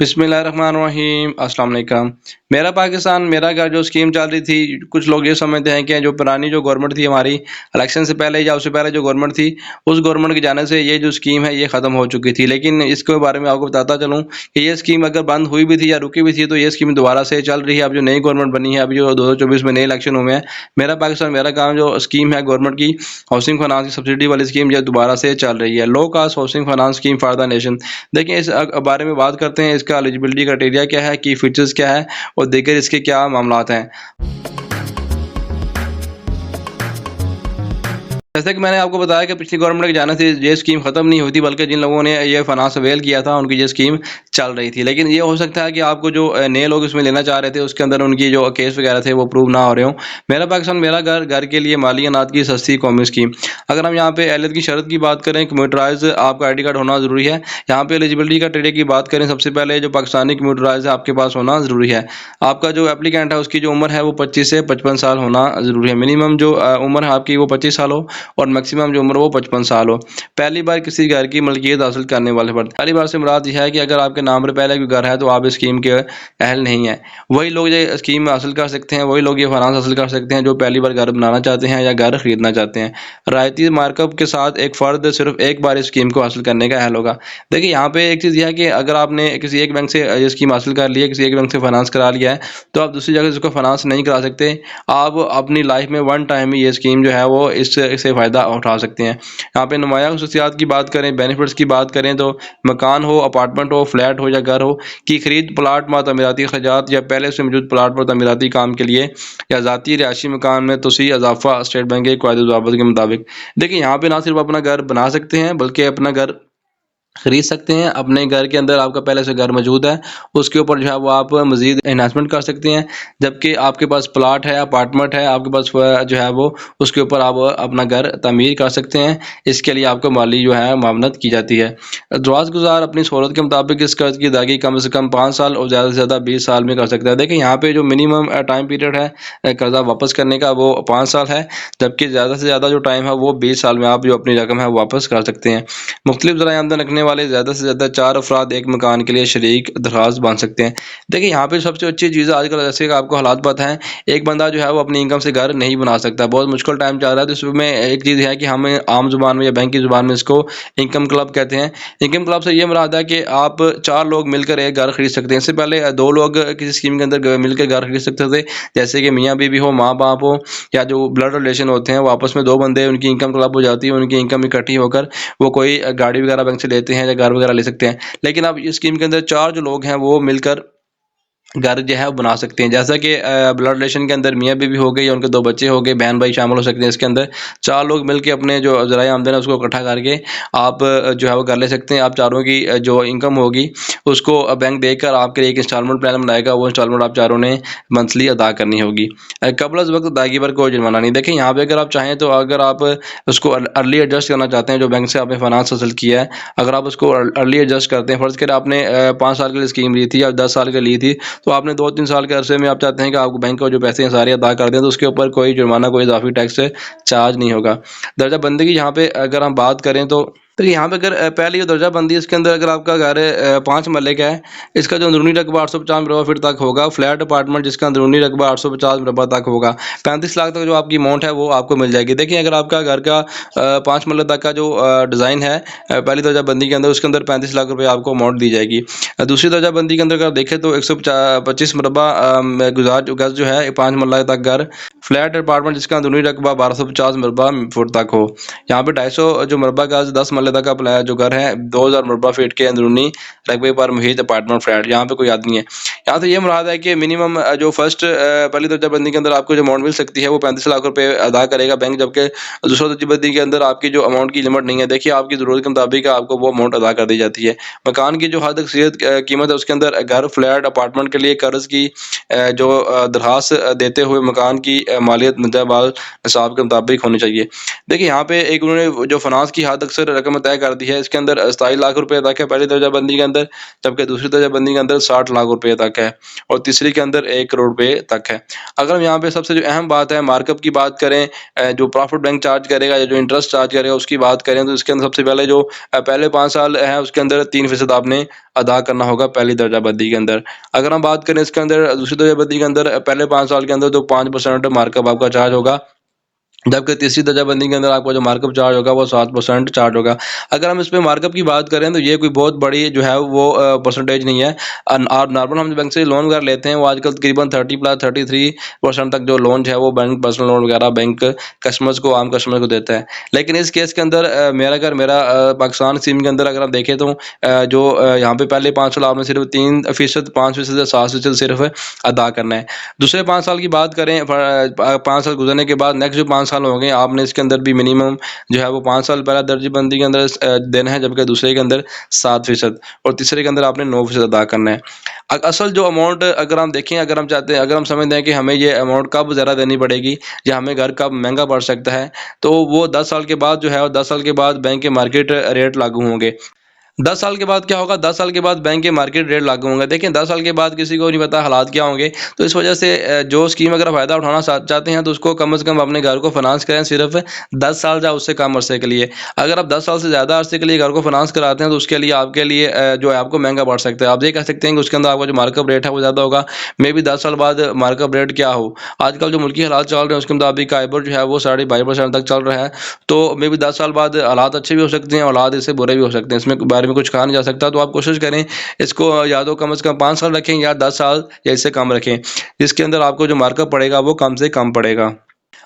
बिस्मिल्लाहिर्रहमानिर्रहीम अस्सलाम वालेकुम। मेरा पाकिस्तान मेरा घर जो स्कीम चल रही थी, कुछ लोग ये समझते हैं कि जो पुरानी जो गवर्नमेंट थी हमारी इलेक्शन से पहले या उससे पहले जो गवर्नमेंट थी, उस गवर्नमेंट के जाने से ये जो स्कीम है ये ख़त्म हो चुकी थी। लेकिन इसके बारे में आपको बताता चलूँ कि ये स्कीम अगर बंद हुई भी थी या रुकी भी थी तो ये स्कीम दोबारा से चल रही है। अब जो नई गवर्नमेंट बनी है, अभी जो 2024 में नए इलेक्शन हुए हैं, मेरा पाकिस्तान मेरा गाँव जो स्कीम है गवर्नमेंट की हाउसिंग फाइनेंस की सब्सिडी वाली स्कीम ये दोबारा से चल रही है। Low cost housing finance scheme for the nation. देखिए इस बारे में बात करते हैं, इसका एलिजिबिलिटी क्राइटेरिया क्या है, की फीचर्स क्या है और दीगर इसके क्या मामलात हैं। जैसे कि मैंने आपको बताया कि पिछली गवर्नमेंट के जाने से ये स्कीम खत्म नहीं हुई थी, बल्कि जिन लोगों ने ये फाइनेंस अवेल किया था उनकी ये स्कीम चल रही थी। लेकिन ये हो सकता है कि आपको जो नए लोग इसमें लेना चाह रहे थे उसके अंदर उनकी जो केस वगैरह थे वो प्रूव ना हो रहे हो। मेरा पाकिस्तान मेरा घर घर के लिए माली अनाज की सस्ती कौमी स्कीम। अगर हम यहाँ पे एहलियत की शर्त की बात करें, कंप्यूटराइज आपका ID कार्ड होना ज़रूरी है। यहाँ पे एलिजिबिलिटी का क्राइटेरिया की बात करें, सबसे पहले जो पाकिस्तानी कंप्यूटराइज है आपके पास होना ज़रूरी है। आपका जो एप्लीकेंट है उसकी जो उम्र है वो 25 से 55 साल होना ज़रूरी है। मिनिमम जो उम्र है आपकी वो 25 साल हो और मैक्सिमम जो उम्र वो 55 साल हो। पहली बार किसी घर की मलकियत हासिल करने वाले फर्द। पहली बार से मुराद यह है कि अगर आपके नाम पर पहले कोई घर है तो आप इस स्कीम के अहल नहीं है। वही लोग ये स्कीम हासिल कर सकते हैं, वही लोग ये फाइनेंस हासिल कर सकते हैं जो पहली बार घर बनाना चाहते हैं या घर खरीदना चाहते हैं। रायती मार्कअप के साथ एक फ़र्द सिर्फ एक बार इस स्कीम को हासिल करने का अहल होगा। देखिए यहाँ पे एक चीज़ यह है कि अगर आपने किसी एक बैंक से ये स्कीम हासिल कर ली है, किसी एक बैंक से फाइनेंस करा लिया है, तो आप दूसरी जगह से इसको फाइनेंस नहीं करा सकते। आप अपनी लाइफ में वन टाइम ही ये स्कीम जो है वो इससे फ़ायदा उठा सकते हैं। यहाँ पे नुमाया खसूसियात की बात करें, बेनिफिट्स की बात करें तो मकान हो, अपार्टमेंट हो, फ्लैट हो या घर हो की खरीद, प्लाट में तमीराती खर्चात या पहले से मौजूद प्लाट पर तमीराती काम के लिए या ज़ाती रिहायशी मकान में तोसी इजाफा स्टेट बैंक के कायदे ज़वाबित के मुताबिक। देखिए यहाँ पे ना सिर्फ अपना घर बना सकते हैं बल्कि अपना घर खरीद सकते हैं। अपने घर के अंदर आपका पहले से घर मौजूद है, उसके ऊपर जो है वो आप मज़ीद एनहांसमेंट कर सकते हैं। जबकि आपके पास प्लाट है, अपार्टमेंट है, आपके पास जो है वो उसके ऊपर आप अपना घर तामीर कर सकते हैं। इसके लिए आपको माली जो है मुआवनत की जाती है। दराज़गुज़ार अपनी सहूलत के मुताबिक इस कर्ज़ की अदायगी कम से कम 5 साल और ज़्यादा से ज़्यादा 20 साल में कर सकता है। देखिए यहाँ पे जो मिनिमम टाइम पीरियड है कर्ज़ा वापस करने का वो 5 साल है, जबकि ज़्यादा से ज़्यादा जो टाइम है वो 20 साल में आप जो अपनी रकम है वापस कर सकते हैं। मुख्तलिफ ज़राए आमदन रखने वाले ज़्यादा से ज़्यादा 4 अफराद एक मकान के लिए शरीक दरख्वास्त बांध सकते हैं। देखिए यहाँ पे सबसे अच्छी चीज़ है आजकल, जैसे कि आपको हालात पता है, एक बंदा जो है वो अपनी इनकम से घर नहीं बना सकता, बहुत मुश्किल टाइम चल रहा है। तो इसमें एक चीज़ है कि हमें आम ज़ुबान में या बैंक की ज़ुबान में इसको इनकम क्लब कहते हैं। इनकम क्लब से ये मुराद है कि आप 4 लोग मिलकर एक घर खरीद सकते हैं। इससे पहले 2 लोग किसी स्कीम के अंदर मिलकर घर खरीद सकते थे, जैसे कि मियाँ बीवी हो, माँ बाप हो या जो ब्लड रिलेशन होते हैं वो आपस में 2 बंदे, उनकी इनकम क्लब हो जाती है, उनकी इनकम इकट्ठी होकर वो कोई गाड़ी वगैरह बैंक से लेते हैं या घर वगैरह ले सकते हैं। लेकिन अब इस स्कीम के अंदर 4 जो लोग हैं वो मिलकर घर जो है वो बना सकते हैं। जैसा कि ब्लड रिलेशन के अंदर मियाँ बीवी हो गए या उनके 2 बच्चे हो गए, बहन भाई शामिल हो सकते हैं। इसके अंदर 4 लोग मिलके अपने जो ज़राए आमदन है उसको इकट्ठा करके आप जो है वो कर ले सकते हैं। आप चारों की जो इनकम होगी उसको बैंक देकर आपके लिए एक इंस्टॉलमेंट प्लान बनाएगा, वो इंस्टॉलमेंट आप चारों ने मंथली अदा करनी होगी। कबल अज़ वक़्त अदायगी पर कोई जुर्माना नहीं। देखिए यहाँ पे अगर आप चाहें तो अगर आप उसको अर्ली एडजस्ट करना चाहते हैं, जो बैंक से आपने फाइनेंस हासिल किया है, अगर आप उसको अर्ली एडजस्ट करते हैं, फ़र्ज़ करें आपने 5 साल के लिए स्कीम ली थी या 10 साल के ली थी, तो आपने 2-3 साल के अरसे में आप चाहते हैं कि आपको बैंक को जो पैसे हैं सारे अदा कर दें, तो उसके ऊपर कोई जुर्माना, कोई इज़ाफ़ी टैक्स चार्ज नहीं होगा। दर्जा बंदी की यहाँ पे अगर हम बात करें तो यहाँ पे अगर पहली जो दर्जा बंदी है इसके अंदर अगर आपका घर 5 मरले का है, इसका जो अंदरूनी रकबा 850 मुरबा फीट तक होगा। फ्लैट अपार्टमेंट जिसका अंदरूनी रकबा 850 मुरबा तक होगा, 35 लाख तक जो आपकी अमाउंट है वो आपको मिल जाएगी। देखिए अगर आपका घर का 5 मरले तक का जो डिज़ाइन है पहली दर्जा बंदी के अंदर, उसके अंदर 35 लाख रुपये आपको अमाउंट दी जाएगी। दूसरी दर्जा बंदी के अंदर अगर देखें तो 125 मुरबा गज़ जो है 5 मरला तक घर, फ्लैट अपार्टमेंट जिसका अंदरूनी रकबा 1250 मुरबा फुट तक हो। यहाँ पे 250 जो मुरबा गज़ 10 मरले तक का जो घर है 2000 मुरबा फीट के अंदरूनी रकबे पर मुहित अपार्टमेंट फ्लैट, यहाँ पे कोई आदमी है। यहाँ से ये मुराद है कि मिनिमम जो फर्स्ट पहली दर्जाबंदी के अंदर आपको जो अमाउंट मिल सकती है वो 35 लाख रुपए अदा करेगा बैंक, जबकि दूसरा दर्जाबंदी के अंदर आपकी जो अमाउंट की लिमिट नहीं है। देखिए आपकी ज़रूरत के मुताबिक आपको वो अमाउंट अदा कर दी जाती है। मकान की जो हद अक्सरियत कीमत है उसके अंदर घर, फ्लैट, अपार्टमेंट के लिए कर्ज की जो दरखास्त देते हुए मकान की मालियत निसाब के मुताबिक होनी चाहिए। देखिए यहाँ पे एक उन्होंने जो फाइनेंस की हद अक्सर रकम रकम तय कर दी है। इसके अंदर 27 लाख रुपए तक है पहली दर्जाबंदी के अंदर, जबकि दूसरी दर्जाबंदी के अंदर 60 लाख रुपए तक है और तीसरी के अंदर 1 करोड़ रुपए तक है। अगर हम यहाँ पे सबसे जो अहम बात है मार्कअप की बात करें, जो प्रॉफिट बैंक चार्ज करेगा या जो इंटरेस्ट चार्ज करेगा उसकी बात करें, तो इसके अंदर सबसे पहले जो पहले 5 साल है उसके अंदर 3% आपने अदा करना होगा पहली दर्जाबंदी के अंदर। अगर हम बात करें इसके अंदर दूसरी दर्जाबंदी के अंदर पहले 5 साल के अंदर तो 5% मार्कअप आपका चार्ज होगा, जबकि तीसरी दर्जाबंदी के अंदर आपका जो मार्कअप चार्ज होगा वो 7% चार्ज होगा। अगर हम इसमें मार्कअप की बात करें तो ये कोई बहुत बड़ी जो है वो परसेंटेज नहीं है। और नॉर्मल हम बैंक से लोन वगैरह लेते हैं वो आजकल तकरीबन 30+33% तक जो लोन है वो बैंक पर्सनल लोन वगैरह बैंक कस्टमर्स को, आम कस्टमर को देता है। लेकिन इस केस के अंदर मेरा घर मेरा पाकिस्तान स्कीम के अंदर अगर आप देखें तो जो यहाँ पे पहले 5 साल आपने सिर्फ 3%, 5% या 7% सिर्फ अदा करना है। दूसरे 5 साल की बात करें, 5 साल गुजरने के बाद नेक्स्ट जो 5 साल हो गए आपने इसके अंदर भी मिनिमम जो है वो 5 साल पहला दर्जाबंदी के अंदर देना है, जबकि दूसरे के अंदर 7% और तीसरे के अंदर आपने 9% अदा करना है। असल जो अमाउंट अगर हम देखें, अगर हम चाहते हैं, अगर हम समझते हैं कि हमें ये अमाउंट कब ज़्यादा देनी पड़ेगी या हमें घर कब महंगा पड़ सकता है, तो वो 10 साल के बाद जो है, 10 साल के बाद बैंक के मार्केट रेट लागू होंगे। 10 साल के बाद क्या होगा? 10 साल के बाद बैंक के मार्केट रेट लागू होंगे। देखिए 10 साल के बाद किसी को नहीं पता हालात क्या होंगे, तो इस वजह से जो स्कीम अगर फ़ायदा उठाना चाहते हैं तो उसको कम से कम अपने घर को फाइनेंस करें सिर्फ 10 साल या उससे कम अरसे के लिए। अगर आप 10 साल से ज़्यादा अरसे के लिए घर को फाइनेंस कराते हैं तो उसके लिए आपके लिए जो है आपको महंगा पड़ सकता है। आप ये कह सकते हैं कि उसके अंदर आपका जो मार्कअप रेट है वो ज़्यादा होगा, मे बी 10 साल बाद मार्कअप रेट क्या हो। आजकल जो मुल्की हालात चल रहे हैं उसके मुताबिक आइबर जो है वो 22.5% तक चल रहा है, तो मे बी 10 साल बाद हालात अच्छे भी हो सकते हैं, हालात इससे बुरे भी हो सकते हैं, इसमें बारे में कुछ कहा नहीं जा सकता। तो आप कोशिश करें इसको या तो कम से कम 5 साल रखें या 10 साल या इससे कम रखें, जिसके अंदर आपको जो मार्कअप पड़ेगा वो कम से कम पड़ेगा।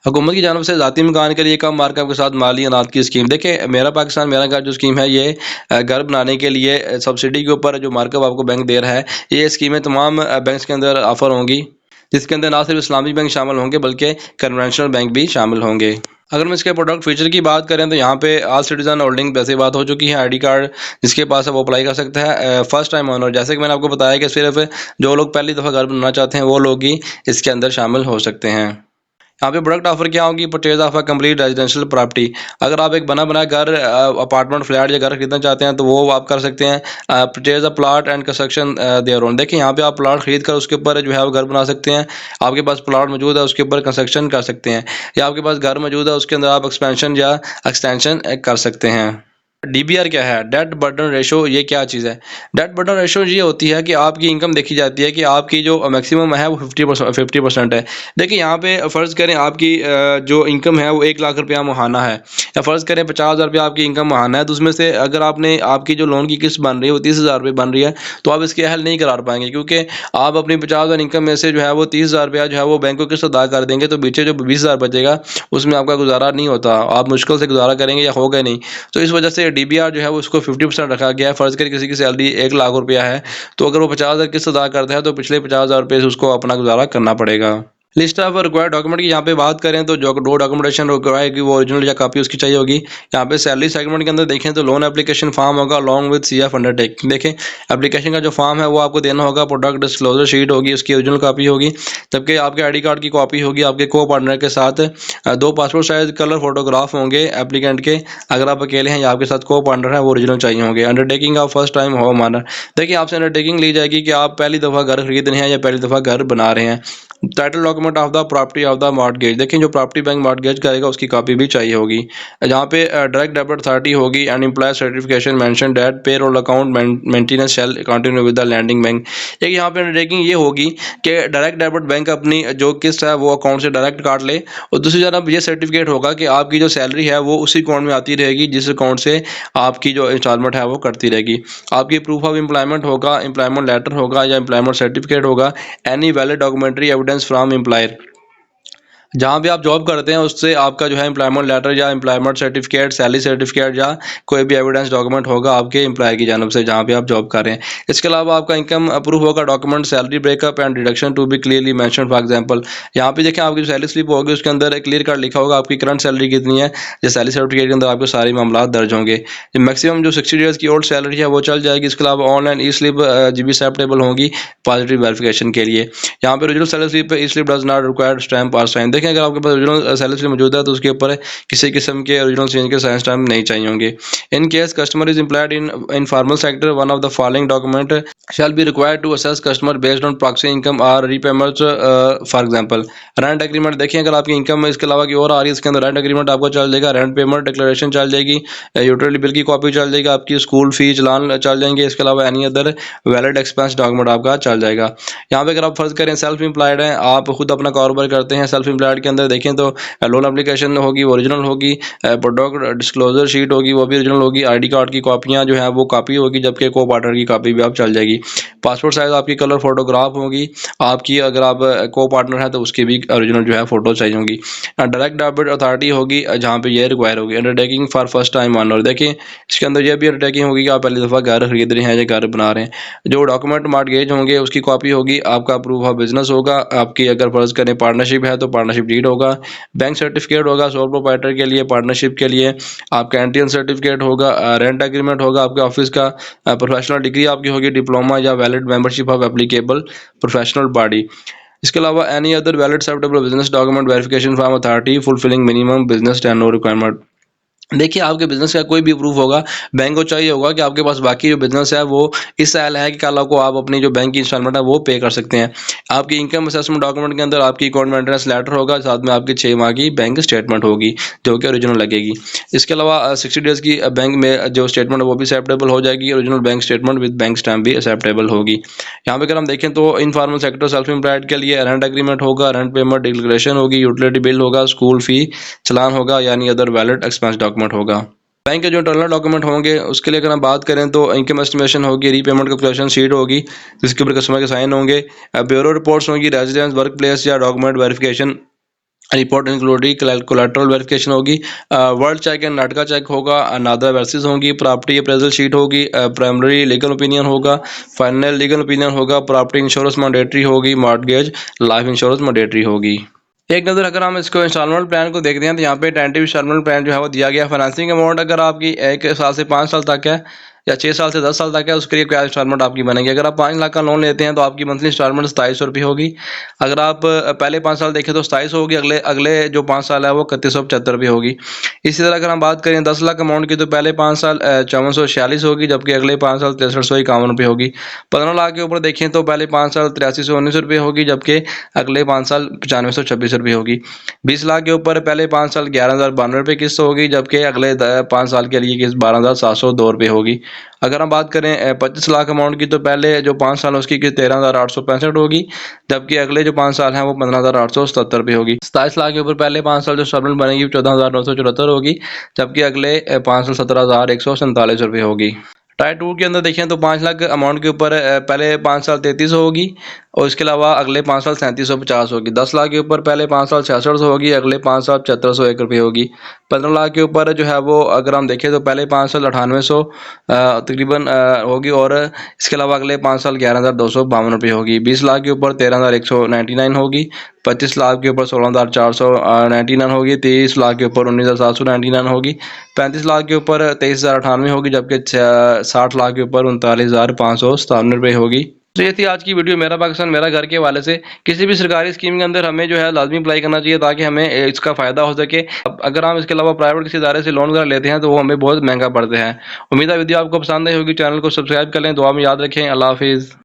हुकूमत की जानब से ज़ाती मकान के लिए कम मार्कअप के साथ माली अनाज की स्कीम। देखिए मेरा पाकिस्तान मेरा घर जो स्कीम है ये घर बनाने के लिए सब्सिडी के ऊपर जो मार्कअप आपको बैंक दे रहा है, ये स्कीमें तमाम बैंक्स के अंदर ऑफर होंगी, जिसके अंदर ना सिर्फ इस्लामी बैंक शामिल होंगे बल्कि कन्वेंशनल बैंक भी शामिल होंगे। अगर हम इसके प्रोडक्ट फीचर की बात करें तो यहाँ पे ऑल सिटीजन होल्डिंग वैसे बात हो चुकी है, आईडी कार्ड जिसके पास है वो अप्लाई कर सकता है। फर्स्ट टाइम ओनर, जैसे कि मैंने आपको बताया कि सिर्फ जो लोग पहली दफ़ा घर बनाना चाहते हैं वो लोग ही इसके अंदर शामिल हो सकते हैं। यहाँ पे प्रोडक्ट ऑफर क्या होगी? Purchase of a complete residential property. अगर आप एक बना बनाया घर, अपार्टमेंट, फ्लैट या घर खरीदना चाहते हैं तो वो आप कर सकते हैं। Purchase a plot and construction their own. देखिए यहाँ पे आप प्लॉट खरीद कर उसके ऊपर जो है वो घर बना सकते हैं। आपके पास प्लॉट मौजूद है उसके ऊपर कंस्ट्रक्शन कर सकते हैं, या आपके पास घर मौजूद है उसके अंदर आप एक्सपेंशन या एक्सटेंशन कर सकते हैं। डीबीआर क्या है? Debt burden ratio. ये क्या चीज़ है? डेट बर्डन रेशो ये होती है कि आपकी इनकम देखी जाती है कि आपकी जो मैक्सिमम है वो 50% है। देखिए यहाँ पे फ़र्ज़ करें आपकी जो इनकम है वो 1 लाख रुपया माहाना है, या फ़र्ज़ करें 50,000 रुपया आपकी इनकम माहाना है, तो उसमें से अगर आपने आपकी जो लोन की किस्त बन रही है वो 30,000 रुपये बन रही है, तो आप इसके अहल नहीं करार पाएंगे, क्योंकि आप अपनी 50,000 इनकम में से जो है वो 30,000 रुपया जो है वो बैंक को किस्त अदा कर देंगे, तो पीछे जो 20,000 बचेगा उसमें आपका गुजारा नहीं होता, आप मुश्किल से गुजारा करेंगे या होगा नहीं। तो इस वजह से डीबीआर जो है वो उसको 50% रखा गया है। फ़र्ज़ करें किसी की सैलरी 1 लाख रुपया है, तो अगर वो 50,000 किस्त अदा करता है तो पिछले 50,000 रुपये से उसको अपना गुजारा करना पड़ेगा। लिस्ट ऑफ रिक्वायर्ड डॉक्यूमेंट की यहाँ पे बात करें तो जो 2 डॉक्यूमेंटेशन रिक्वायर्ड की वो ओरिजिनल या कॉपी उसकी चाहिए होगी। यहाँ पे सैलरी सेगमेंट के अंदर देखें तो लोन एप्लीकेशन फॉर्म होगा अलॉन्ग विद सीएफ अंडरटेकिंग। देखें एप्लीकेशन का जो फॉर्म है वो आपको देना होगा, प्रोडक्ट डिस्क्लोजर शीट होगी उसकी ओरिजिनल कॉपी होगी, जबकि आपके आईडी कार्ड की कॉपी होगी आपके को पार्टनर के साथ। 2 पासपोर्ट साइज कलर फोटोग्राफ होंगे एप्लीकेंट के, अगर आप अकेले हैं या आपके साथ को पार्टनर है वो ओरिजिनल चाहिए होंगे। Undertaking of first time home owner. देखिए आपसे अंडरटेकिंग ली जाएगी कि आप पहली दफ़ा घर खरीद रहे हैं या पहली दफ़ा घर बना रहे हैं। Title document of the property of the mortgage. देखिए जो प्रॉपर्टी बैंक मॉर्टगेज करेगा उसकी कॉपी भी चाहिए होगी। जहाँ पे डायरेक्ट डेबिट अथॉरिटी होगी and employ certification mention that payroll account maintenance shall continue with the lending bank. एक यहाँ पे अंडरटेकिंग ये होगी कि डायरेक्ट डेबिट बैंक अपनी जो किस्त है वो अकाउंट से डायरेक्ट काट ले, और दूसरी तरफ ये सर्टिफिकेट होगा कि आपकी जो सैलरी है वो उसी अकाउंट में आती रहेगी जिस अकाउंट से आपकी जो इंस्टॉलमेंट है वो कटती रहेगी। आपकी प्रूफ ऑफ एम्प्लॉयमेंट होगा, एम्प्लॉयमेंट लेटर होगा या एम्प्लॉयमेंट सर्टिफिकेट होगा, any valid documentary evidence from employer. जहाँ भी आप जॉब करते हैं उससे आपका जो है एम्प्लॉयमेंट लेटर या एम्प्लॉयमेंट सर्टिफिकेट, सैलरी सर्टिफिकेट या कोई भी एविडेंस डॉक्यूमेंट होगा आपके एम्प्लॉयर की जानब से जहाँ पे आप जॉब कर रहे हैं। इसके अलावा आपका इनकम प्रूफ होगा, document, salary breakup and deduction to be clearly mention. For example यहाँ पे देखें आपकी जो सैलरी स्लिप होगी उसके अंदर क्लियर कट लिखा होगा आपकी करंट सैलरी कितनी है, जो सैलरी सर्टिफिकेट के अंदर आपके सारे मामला दर्ज होंगे। मैक्सिमम जो 60 डेज़ की ओल्ड सैलरी है वो चल जाएगी। इसके अलावा online e slip GB acceptable होंगी पॉजिटिव वेरिफिकेशन के लिए। यहाँ पे ओरिजिनल सैलरी स्लिप पे e slip does not required stamp और साइन। देखें अगर आपके पास ओरिजिनल सैलरी स्लिप मौजूद है तो उसके ऊपर किसी किस्म के ओरिजिनल चेंज के साइन स्टैम्प नहीं चाहिए होंगे। In case customer is employed in formal sector, one of the following document shall be required to assess customer based on proxy income or repayments, for example rent agreement. देखिए अगर आपकी income इसके अलावा की और आ रही है इसके अंदर रेंट एग्रीमेंट आपको चल जाएगा, रेंट पेमेंट डिक्लेरेशन चल जाएगी, यूटिलिटी बिल की कॉपी चल जाएगी, आपकी स्कूल फी चलान चल जाएंगे, इसके अलावा any other valid expense document आपका चल जाएगा। यहाँ पे अगर आप फर्ज करें सेल्फ एम्प्लॉयड हैं, आप खुद अपना कारोबार करते हैं, सेल्फ एम्प्लॉयड के अंदर देखें तो लोन एप्लीकेशन होगी वो ओरिजिनल होगी, प्रोडक्ट डिस्क्लोजर शीट होगी वो भी ओरिजिनल होगी, आईडी कार्ड की कॉपियाँ जो है वो कॉपी होगी, जबकि को पार्टनर की कॉपी भी आप चल जाएगी। पासपोर्ट साइज आपकी कलर फोटोग्राफ होगी आपकी, अगर आप को पार्टनर है तो उसकी भी ओरिजिनल जो है फोटो चाहिए होगी। डायरेक्ट डेबिट अथॉरिटी होगी जहाँ पे ये रिक्वायर होगी। Undertaking for first time owner, देखिए इसके अंदर ये भी अंडरटेकिंग होगी कि आप पहली दफ़ा घर खरीद रहे हैं या घर बना रहे हैं। जो डॉक्यूमेंट मॉर्गेज होंगे उसकी कॉपी होगी, आपका प्रूफ ऑफ बिजनेस होगा, आपकी अगर फर्ज करें पार्टनरशिप है तो पार्टनरशिप डीड होगा, बैंक सर्टिफिकेट होगा सोल प्रोप्राइटर के लिए, पार्टनरशिप के लिए आपका एंट्रियन सर्टिफिकेट होगा, रेंट एग्रीमेंट होगा आपके ऑफिस का, प्रोफेशनल डिग्री आपकी होगी, डिप्लोमा या valid membership of applicable professional body. इसके अलावा any other valid acceptable business document verification from authority fulfilling minimum business tenure requirement. देखिए आपके बिजनेस का कोई भी प्रूफ होगा, बैंक को चाहिए होगा कि आपके पास बाकी जो बिजनेस है वो इस साल है कि कल को आप अपनी जो बैंक की इंस्टॉलमेंट है वो पे कर सकते हैं। आपकी इनकम असेसमेंट डॉक्यूमेंट के अंदर आपकी अकाउंट मेंटेनेंस लेटर होगा, साथ में आपकी 6 माह की बैंक स्टेटमेंट होगी जो कि ओरिजिनल लगेगी। इसके अलावा 60 डेज़ की बैंक में जो स्टेटमेंट है वो भी एक्सेप्टेबल हो जाएगी, original bank statement with bank stamp भी एक्सेप्टेबल होगी। यहाँ पे अगर हम देखें तो इनफॉर्मल सेक्टर सेल्फ एम्प्लॉयड के लिए रेंट एग्रीमेंट होगा, रेंट पेमेंट डिक्लेरेशन होगी, यूटिलिटी बिल होगा, स्कूल फी चलान होगा, यानी अदर वैलिड एक्सपेंस डॉक्यूमेंट होगा। बैंक के जो इंटरनल डॉक्यूमेंट होंगे उसके लिए अगर हम बात करें तो इनकम एस्टिमेशन होगी, रीपेमेंट कैलकुलेशन शीट होगी जिसके ऊपर कस्टमर के साइन होंगे, ब्यूरो रिपोर्ट्स होंगी, रेजिडेंस वर्क प्लेस या document verification report including collateral verification होगी, वर्ल्ड चेक एंड नाटका चेक होगा, नादा वर्सेस होंगी, प्रॉपर्टी अप्रेजल शीट होगी, प्राइमरी लीगल ओपिनियन होगा, फाइनल लीगल ओपिनियन होगा, प्रॉपर्टी इंश्योरेंस मैंडेटरी होगी, मॉर्टगेज लाइफ इंश्योरेंस मैंडेटरी होगी। एक नज़र अगर हम इसको इंस्टॉलमेंट प्लान को देखते हैं तो यहाँ पे टेंटेटिव इंस्टॉलमेंट प्लान जो है वो दिया गया। फाइनेंसिंग अमाउंट अगर आपकी 1 साल से 5 साल तक है या 6 साल से 10 साल तक है उसके लिए क्या इंस्टॉलमेंट आपकी बनेगी। अगर आप 5 लाख का लोन लेते हैं तो आपकी मंथली इंस्टॉलमेंट 2700 होगी। अगर आप पहले 5 साल देखें तो 2700 होगी, अगले अगले जो 5 साल है वो 3175 होगी। इसी तरह अगर हम बात करें 10 लाख अमाउंट की तो पहले 5 साल 5446 होगी, जबकि अगले 5 साल 6351 होगी। 15 लाख के ऊपर देखें तो पहले 5 साल 8319 होगी, जबकि अगले 5 साल 9526 होगी। 20 लाख के ऊपर पहले 5 साल 11,092 किस्त होगी, जबकि अगले 5 साल के लिए किस्त 12,702 होगी। अगर हम बात करें 25 लाख अमाउंट की तो पहले जो 5 साल उसकी किस्त 13,865 होगी, जबकि अगले जो 5 साल हैं वो 15,877 होगी। 27 लाख के ऊपर पहले 5 साल जो इंस्टॉलमेंट बनेगी 14,974 होगी, जबकि अगले 5 साल 17,147 होगी। टायर 2 के अंदर देखें तो 5 लाख अमाउंट के ऊपर पहले 5 साल 3300 होगी और इसके अलावा अगले 5 साल 3750 होगी। 10 लाख के ऊपर पहले 5 साल 6600 होगी, अगले 5 साल 7501 होगी। 15 लाख के ऊपर जो है वो अगर हम देखें तो पहले 5 साल 9800 तकरीबन होगी और इसके अलावा अगले 5 साल 11,252 होगी। 20 लाख के ऊपर 13,199 होगी, 25 लाख के ऊपर 16,499 होगी, 30 लाख के ऊपर 19,799 होगी, 35 लाख के ऊपर 23,098 होगी, जबकि 60 लाख के ऊपर 39,597 होगी। तो ये थी आज की वीडियो मेरा पाकिस्तान मेरा घर के हवाले से। किसी भी सरकारी स्कीम के अंदर हमें जो है लाजमी अप्लाई करना चाहिए ताकि हमें इसका फ़ायदा हो सके। अगर हम इसके अलावा प्राइवेट किसी इदारे से लोन वगैरह लेते हैं तो वो हमें बहुत महंगा पड़ते हैं। उम्मीद है वीडियो आपको पसंद आई होगी। चैनल को सब्सक्राइब कर लें। दुआ में याद रखें। अल्लाह हाफिज़।